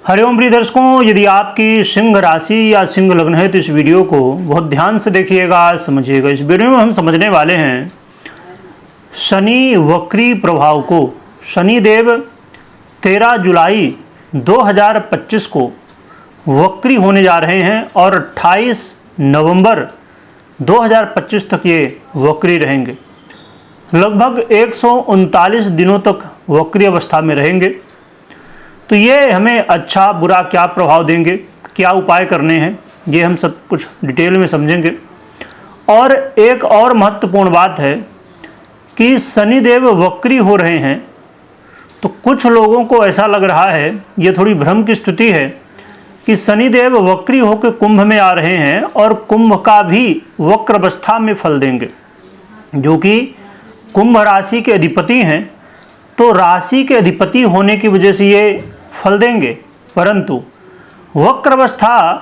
हरिओम प्रिय दर्शकों, यदि आपकी सिंह राशि या सिंह लग्न है तो इस वीडियो को बहुत ध्यान से देखिएगा, समझिएगा। इस वीडियो में हम समझने वाले हैं शनि वक्री प्रभाव को। शनि देव 13 जुलाई 2025 को वक्री होने जा रहे हैं और 28 नवंबर 2025 तक ये वक्री रहेंगे। लगभग 139 दिनों तक वक्री अवस्था में रहेंगे। तो ये हमें अच्छा बुरा क्या प्रभाव देंगे, क्या उपाय करने हैं, ये हम सब कुछ डिटेल में समझेंगे। और एक और महत्वपूर्ण बात है कि शनिदेव वक्री हो रहे हैं तो कुछ लोगों को ऐसा लग रहा है, ये थोड़ी भ्रम की स्थिति है कि शनिदेव वक्री होकर कुंभ में आ रहे हैं और कुंभ का भी वक्र अवस्था में फल देंगे, जो कि कुंभ राशि के अधिपति हैं। तो राशि के अधिपति होने की वजह से ये फल देंगे, परंतु वक्र अवस्था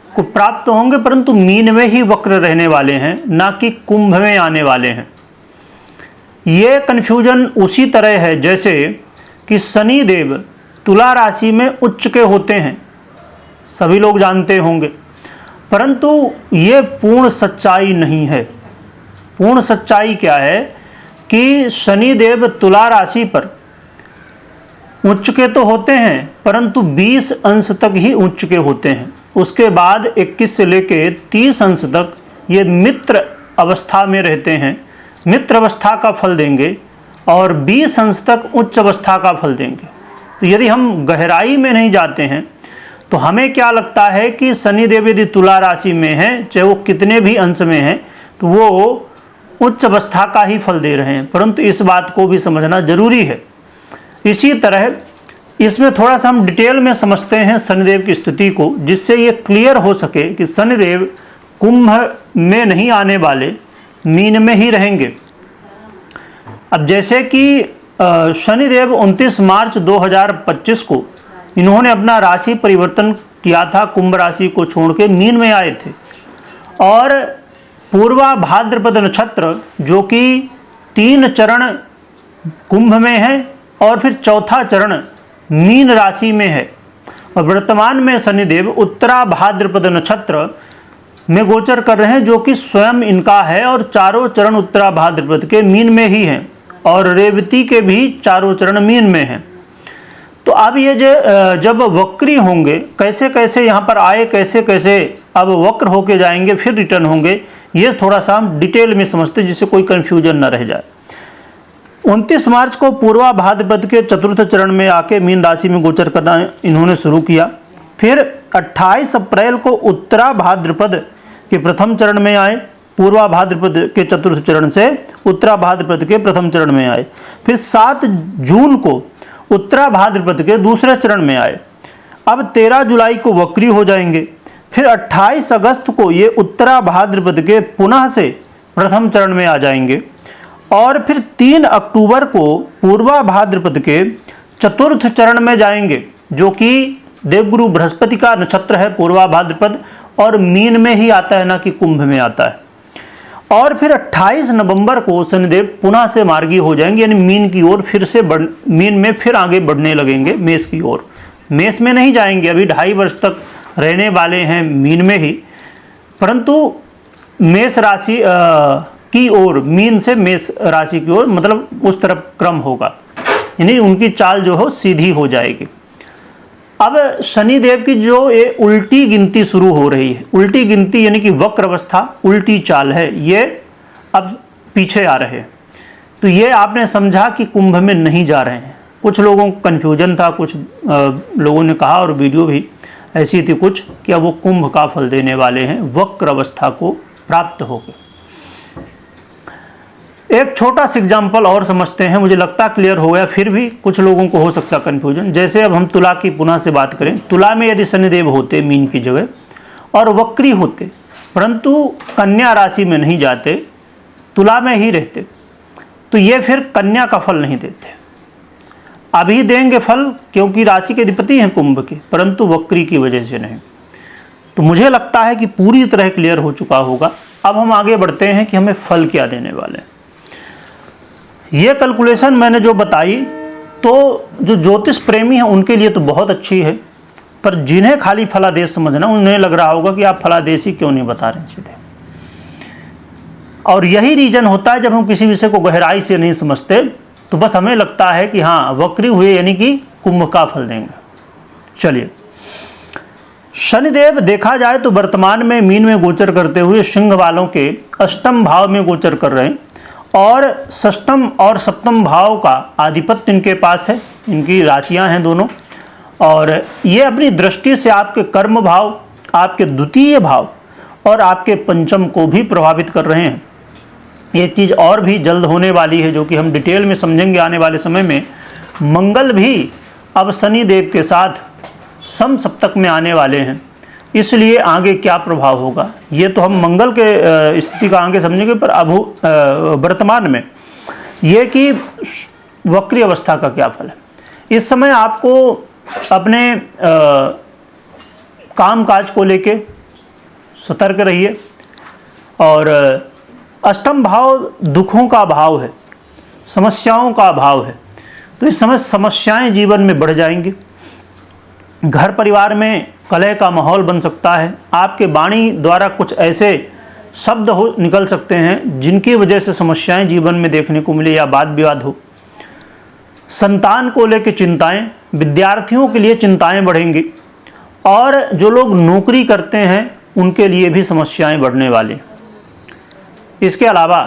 को प्राप्त होंगे, परंतु मीन में ही वक्र रहने वाले हैं, ना कि कुंभ में आने वाले हैं। ये कन्फ्यूजन उसी तरह है जैसे कि शनि देव तुला राशि में उच्च के होते हैं, सभी लोग जानते होंगे, परंतु ये पूर्ण सच्चाई नहीं है। पूर्ण सच्चाई क्या है कि शनि देव तुला राशि पर उच्च के तो होते हैं, परंतु 20 अंश तक ही उच्च के होते हैं। उसके बाद 21 से लेके 30 अंश तक ये मित्र अवस्था में रहते हैं, मित्र अवस्था का फल देंगे, और 20 अंश तक उच्च अवस्था का फल देंगे। तो यदि हम गहराई में नहीं जाते हैं तो हमें क्या लगता है कि शनिदेव यदि तुला राशि में हैं, चाहे वो कितने भी अंश में हैं, तो वो उच्च अवस्था का ही फल दे रहे हैं, परंतु इस बात को भी समझना जरूरी है। इसी तरह इसमें थोड़ा सा हम डिटेल में समझते हैं शनिदेव की स्थिति को, जिससे ये क्लियर हो सके कि शनिदेव कुंभ में नहीं आने वाले, मीन में ही रहेंगे। अब जैसे कि शनिदेव 29 मार्च 2025 को इन्होंने अपना राशि परिवर्तन किया था, कुंभ राशि को छोड़ के मीन में आए थे, और पूर्वा भाद्रपद नक्षत्र जो कि 3 चरण कुंभ में है और फिर चौथा चरण मीन राशि में है। और वर्तमान में शनिदेव उत्तरा भाद्रपद नक्षत्र में गोचर कर रहे हैं, जो कि स्वयं इनका है, और चारों चरण उत्तरा भाद्रपद के मीन में ही हैं, और रेवती के भी चारों चरण मीन में हैं। तो अब ये जब वक्री होंगे, कैसे कैसे यहाँ पर आए, कैसे कैसे अब वक्र होके जाएंगे, फिर रिटर्न होंगे, ये थोड़ा सा हम डिटेल में समझते हैं, जिससे कोई कन्फ्यूजन न रह जाए। 29 मार्च को पूर्वा भाद्रपद के चतुर्थ चरण में आके मीन राशि में गोचर करना इन्होंने शुरू किया। फिर 28 अप्रैल को उत्तरा भाद्रपद के प्रथम चरण में आए, पूर्वा भाद्रपद के चतुर्थ चरण से उत्तरा भाद्रपद के प्रथम चरण में आए। फिर 7 जून को उत्तरा भाद्रपद के दूसरे चरण में आए। अब 13 जुलाई को वक्री हो जाएंगे। फिर 28 अगस्त को ये उत्तरा भाद्रपद के पुनः से प्रथम चरण में आ जाएंगे, और फिर 3 अक्टूबर को पूर्वा भाद्रपद के चतुर्थ चरण में जाएंगे, जो कि देवगुरु बृहस्पति का नक्षत्र है पूर्वा भाद्रपद, और मीन में ही आता है, ना कि कुंभ में आता है। और फिर 28 नवंबर को शनिदेव पुनः से मार्गी हो जाएंगे, यानी मीन की ओर फिर से मीन में फिर आगे बढ़ने लगेंगे, मेष की ओर। मेष में नहीं जाएंगे, अभी 2.5 वर्ष तक रहने वाले हैं मीन में ही, परंतु मेष राशि की ओर, मीन से मेष राशि की ओर, मतलब उस तरफ क्रम होगा, यानी उनकी चाल जो हो सीधी हो जाएगी। अब शनिदेव की जो ये उल्टी गिनती शुरू हो रही है, उल्टी गिनती यानी कि वक्र अवस्था, उल्टी चाल है, ये अब पीछे आ रहे हैं। तो ये आपने समझा कि कुंभ में नहीं जा रहे हैं। कुछ लोगों को कन्फ्यूजन था, कुछ लोगों ने कहा, और वीडियो भी ऐसी थी कुछ, कि अब वो कुंभ का फल देने वाले हैं वक्र अवस्था को प्राप्त होकर। एक छोटा सा एग्जाम्पल और समझते हैं, मुझे लगता क्लियर हो गया, फिर भी कुछ लोगों को हो सकता कन्फ्यूजन। जैसे अब हम तुला की पुनः से बात करें, तुला में यदि शनिदेव होते मीन की जगह और वक्री होते, परंतु कन्या राशि में नहीं जाते, तुला में ही रहते, तो ये फिर कन्या का फल नहीं देते। अभी देंगे फल, क्योंकि राशि के अधिपति हैं कुंभ के, परंतु वक्री की वजह से नहीं। तो मुझे लगता है कि पूरी तरह क्लियर हो चुका होगा। अब हम आगे बढ़ते हैं कि हमें फल क्या देने वाले हैं। ये कैलकुलेशन मैंने जो बताई, तो जो ज्योतिष प्रेमी हैं उनके लिए तो बहुत अच्छी है, पर जिन्हें खाली फलादेश समझना, उन्हें लग रहा होगा कि आप फलादेश ही क्यों नहीं बता रहे सीधे। और यही रीजन होता है, जब हम किसी विषय को गहराई से नहीं समझते तो बस हमें लगता है कि हाँ वक्री हुए यानी कि कुंभ का फल देंगे। चलिए, शनिदेव देखा जाए तो वर्तमान में मीन में गोचर करते हुए सिंह वालों के अष्टम भाव में गोचर कर रहे हैं, और षष्टम और सप्तम भाव का आधिपत्य इनके पास है, इनकी राशियां हैं दोनों। और ये अपनी दृष्टि से आपके कर्म भाव, आपके द्वितीय भाव और आपके पंचम को भी प्रभावित कर रहे हैं। एक चीज़ और भी जल्द होने वाली है जो कि हम डिटेल में समझेंगे आने वाले समय में। मंगल भी अब शनि देव के साथ सम सप्तक में आने वाले हैं, इसलिए आगे क्या प्रभाव होगा ये तो हम मंगल के स्थिति का आगे समझेंगे। पर अब वर्तमान में ये कि वक्री अवस्था का क्या फल है। इस समय आपको अपने काम काज को लेके सतर्क रहिए। और अष्टम भाव दुखों का भाव है, समस्याओं का भाव है, तो इस समय समस्याएं जीवन में बढ़ जाएंगी। घर परिवार में कलह का माहौल बन सकता है। आपके वाणी द्वारा कुछ ऐसे शब्द निकल सकते हैं जिनकी वजह से समस्याएं जीवन में देखने को मिले या वाद विवाद हो। संतान को लेकर चिंताएं, विद्यार्थियों के लिए चिंताएं बढ़ेंगी, और जो लोग नौकरी करते हैं उनके लिए भी समस्याएं बढ़ने वाली। इसके अलावा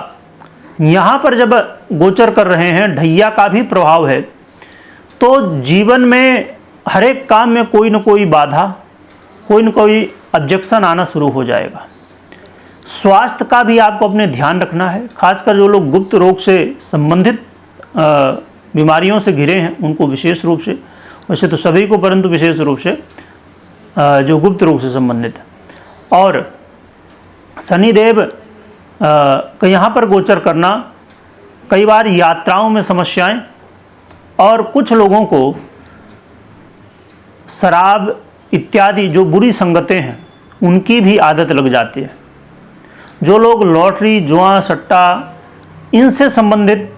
यहाँ पर जब गोचर कर रहे हैं ढैया का भी प्रभाव है, तो जीवन में हर एक काम में कोई न कोई बाधा, कोई न कोई ऑब्जेक्शन आना शुरू हो जाएगा। स्वास्थ्य का भी आपको अपने ध्यान रखना है, खासकर जो लोग गुप्त रोग से संबंधित बीमारियों से घिरे हैं उनको विशेष रूप से, वैसे तो सभी को परंतु विशेष रूप से जो गुप्त रोग से संबंधित है। और शनिदेव का यहाँ पर गोचर करना, कई बार यात्राओं में समस्याएं, और कुछ लोगों को शराब इत्यादि जो बुरी संगतें हैं उनकी भी आदत लग जाती है। जो लोग लॉटरी, जुआ, सट्टा इनसे संबंधित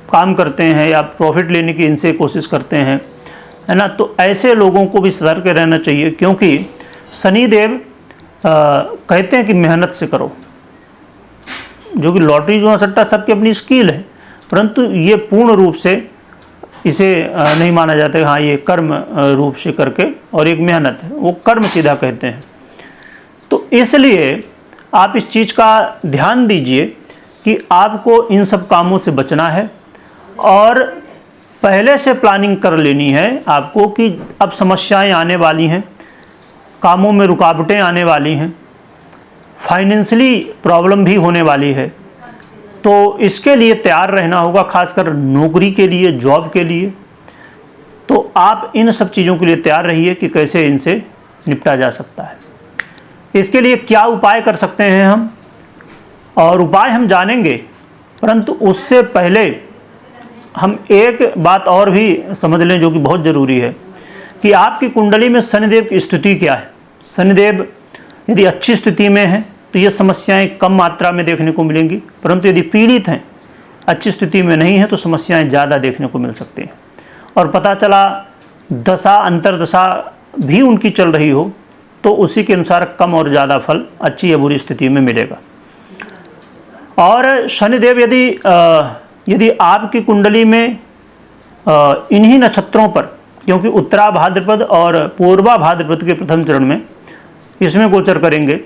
काम करते हैं या प्रॉफिट लेने की इनसे कोशिश करते हैं, है ना, तो ऐसे लोगों को भी सतर्क रहना चाहिए, क्योंकि शनिदेव कहते हैं कि मेहनत से करो। जो कि लॉटरी, जुआ, सट्टा सबकी अपनी स्किल है, परंतु ये पूर्ण रूप से इसे नहीं माना जाता है हाँ ये कर्म रूप से करके, और एक मेहनत है, वो कर्म सीधा कहते हैं। तो इसलिए आप इस चीज़ का ध्यान दीजिए कि आपको इन सब कामों से बचना है, और पहले से प्लानिंग कर लेनी है आपको कि अब समस्याएं आने वाली हैं, कामों में रुकावटें आने वाली हैं, फाइनेंशियली प्रॉब्लम भी होने वाली है। तो इसके लिए तैयार रहना होगा, खासकर नौकरी के लिए, जॉब के लिए। तो आप इन सब चीज़ों के लिए तैयार रहिए कि कैसे इनसे निपटा जा सकता है। इसके लिए क्या उपाय कर सकते हैं हम, और उपाय हम जानेंगे, परंतु उससे पहले हम एक बात और भी समझ लें जो कि बहुत ज़रूरी है कि आपकी कुंडली में शनिदेव की स्थिति क्या है। शनिदेव यदि अच्छी स्थिति में है तो ये समस्याएं कम मात्रा में देखने को मिलेंगी, परंतु यदि पीड़ित हैं, अच्छी स्थिति में नहीं है, तो समस्याएं ज़्यादा देखने को मिल सकती हैं। और पता चला दशा अंतरदशा भी उनकी चल रही हो तो उसी के अनुसार कम और ज़्यादा फल अच्छी या बुरी स्थिति में मिलेगा। और शनिदेव यदि आपकी कुंडली में इन्हीं नक्षत्रों पर, क्योंकि उत्तरा भाद्रपद और पूर्वा भाद्रपद के प्रथम चरण में इसमें गोचर करेंगे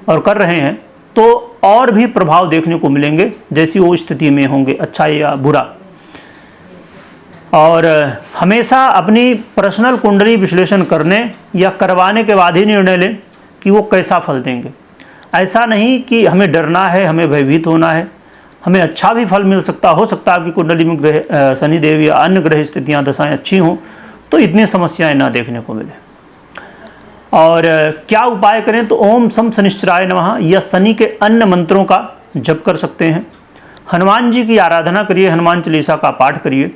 और कर रहे हैं, तो और भी प्रभाव देखने को मिलेंगे जैसी वो स्थिति में होंगे, अच्छा या बुरा। और हमेशा अपनी पर्सनल कुंडली विश्लेषण करने या करवाने के बाद ही निर्णय लें कि वो कैसा फल देंगे। ऐसा नहीं कि हमें डरना है, हमें भयभीत होना है, हमें अच्छा भी फल मिल सकता, हो सकता है आपकी कुंडली में ग्रह शनिदेव या अन्य ग्रह स्थितियाँ दशाएँ अच्छी हों तो इतनी समस्याएं ना देखने को मिले। और क्या उपाय करें, तो ओम सम शनिश्चराय नमः या शनि के अन्य मंत्रों का जप कर सकते हैं। हनुमान जी की आराधना करिए, हनुमान चालीसा का पाठ करिए,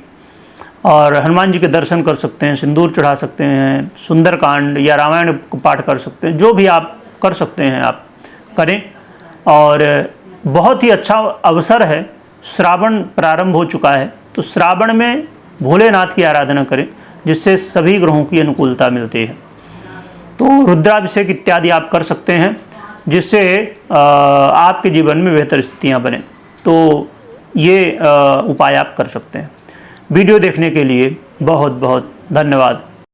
और हनुमान जी के दर्शन कर सकते हैं, सिंदूर चढ़ा सकते हैं, सुंदरकांड या रामायण पाठ कर सकते हैं, जो भी आप कर सकते हैं आप करें। और बहुत ही अच्छा अवसर है, श्रावण प्रारंभ हो चुका है, तो श्रावण में भोलेनाथ की आराधना करें, जिससे सभी ग्रहों की अनुकूलता मिलती है। तो रुद्राभिषेक इत्यादि आप कर सकते हैं, जिससे आपके जीवन में बेहतर स्थितियाँ बने। तो ये उपाय आप कर सकते हैं। वीडियो देखने के लिए बहुत बहुत धन्यवाद।